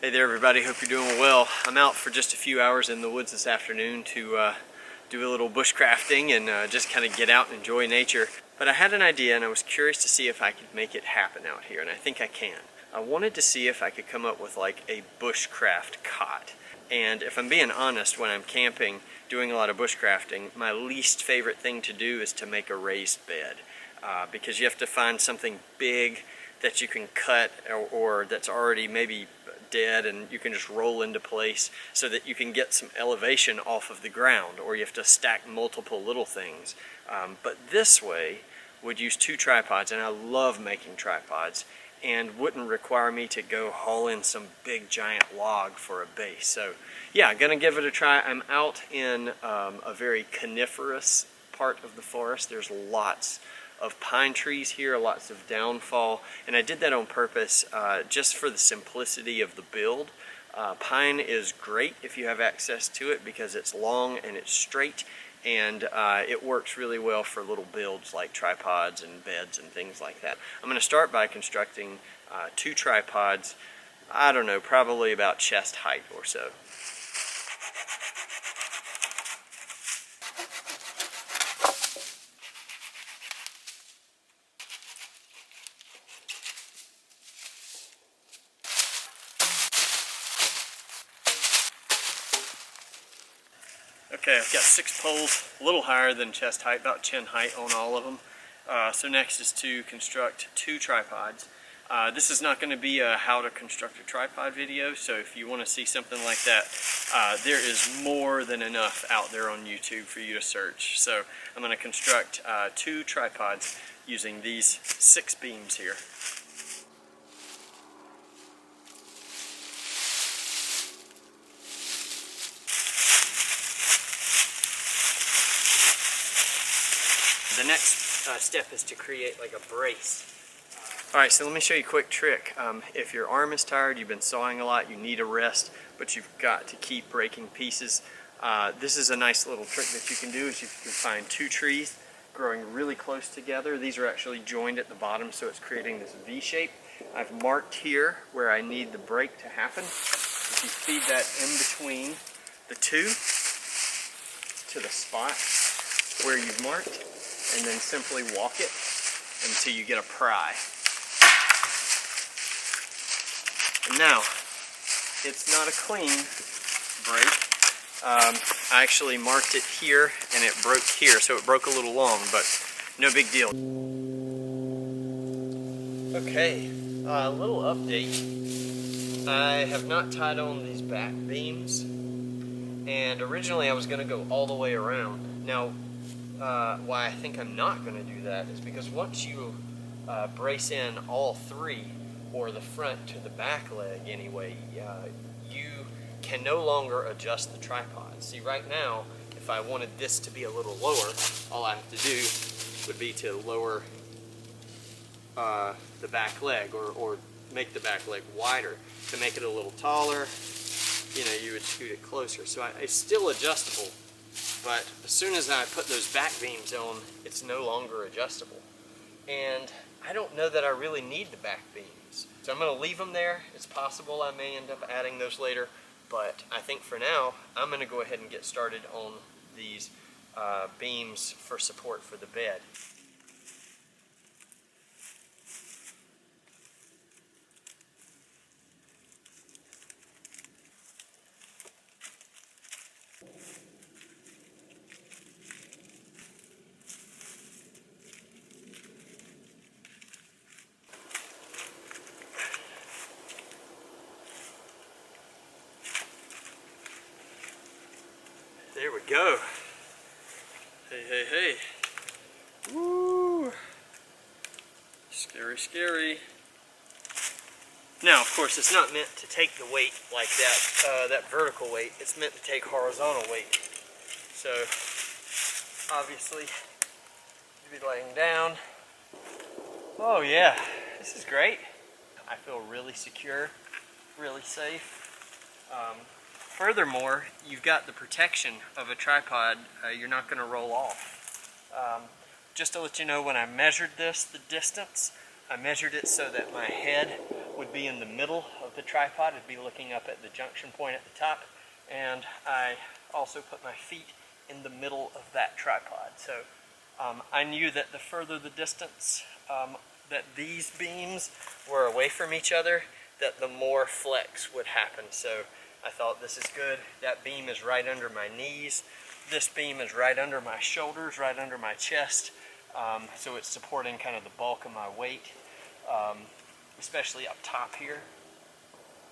Hey there everybody, hope you're doing well. I'm out for just a few hours in the woods this afternoon to do a little bushcrafting and just kind of get out and enjoy nature. But I had an idea and I was curious to see if I could make it happen out here, and I think I can. I wanted to see if I could come up with like a bushcraft cot. And if I'm being honest, when I'm camping, doing a lot of bushcrafting, my least favorite thing to do is to make a raised bed. Because you have to find something big that you can cut or that's already maybe dead and you can just roll into place so that you can get some elevation off of the ground, or you have to stack multiple little things. But this way would use two tripods, and I love making tripods, and wouldn't require me to go haul in some big giant log for a base. So yeah, gonna give it a try. I'm out in a very coniferous part of the forest. There's lots of pine trees here, lots of downfall, and I did that on purpose just for the simplicity of the build. Pine is great if you have access to it because it's long and it's straight, and it works really well for little builds like tripods and beds and things like that. I'm going to start by constructing two tripods, I don't know, probably about chest height or so. Okay, I've got 6 poles, a little higher than chest height, about chin height on all of them. So next is to construct 2 tripods. This is not going to be a how to construct a tripod video, so if you want to see something like that, there is more than enough out there on YouTube for you to search. So I'm going to construct 2 tripods using these 6 beams here. The next step is to create like a brace. Alright, so let me show you a quick trick. If your arm is tired, you've been sawing a lot, you need a rest, but you've got to keep breaking pieces. This is a nice little trick that you can do, is you can find 2 trees growing really close together. These are actually joined at the bottom, so it's creating this V shape. I've marked here where I need the break to happen. If you feed that in between the 2 to the spot where you've marked, and then simply walk it until you get a pry. And now, it's not a clean break. I actually marked it here and it broke here, so it broke a little long, but no big deal. Okay, a little update. I have not tied on these back beams, and originally I was going to go all the way around. Now, why I think I'm not going to do that is because once you brace in all 3, or the front to the back leg anyway, you can no longer adjust the tripod. See, right now, if I wanted this to be a little lower, all I have to do would be to lower the back leg, or make the back leg wider. To make it a little taller, you know, you would scoot it closer. So it's still adjustable. But as soon as I put those back beams on, it's no longer adjustable. And I don't know that I really need the back beams. So I'm going to leave them there. It's possible I may end up adding those later, but I think for now, I'm going to go ahead and get started on these beams for support for the bed. There we go. Hey, hey, hey. Woo! Scary, scary. Now, of course, it's not meant to take the weight like that, that vertical weight. It's meant to take horizontal weight. So, obviously, you'll be laying down. Oh yeah, this is great. I feel really secure, really safe. Furthermore, you've got the protection of a tripod. You're not going to roll off. Just to let you know, when I measured this, the distance, I measured it so that my head would be in the middle of the tripod, it'd be looking up at the junction point at the top, and I also put my feet in the middle of that tripod. So I knew that the further the distance that these beams were away from each other, that the more flex would happen. So I thought, this is good. That beam is right under my knees. This beam is right under my shoulders, right under my chest. So it's supporting kind of the bulk of my weight, especially up top here.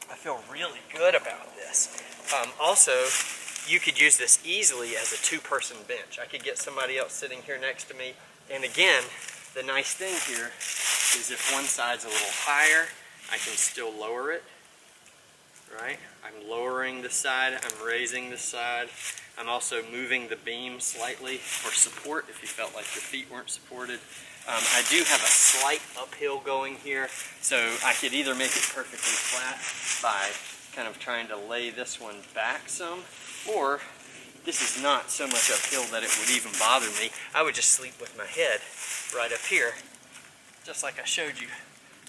I feel really good about this. Also, you could use this easily as a two-person bench. I could get somebody else sitting here next to me. And again, the nice thing here is if one side's a little higher, I can still lower it, right? I'm lowering the side, I'm raising the side. I'm also moving the beam slightly for support if you felt like your feet weren't supported. I do have a slight uphill going here, so I could either make it perfectly flat by kind of trying to lay this one back some, or this is not so much uphill that it would even bother me. I would just sleep with my head right up here, just like I showed you.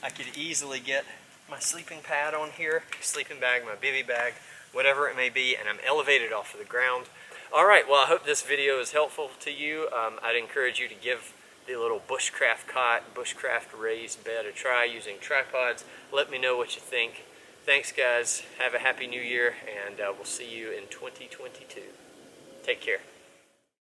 I could easily get my sleeping pad on here, sleeping bag, my bivy bag, whatever it may be, and I'm elevated off of the ground. Alright, well, I hope this video is helpful to you. I'd encourage you to give the little Bushcraft cot, Bushcraft raised bed a try using tripods. Let me know what you think. Thanks, guys. Have a happy new year, and we'll see you in 2022. Take care.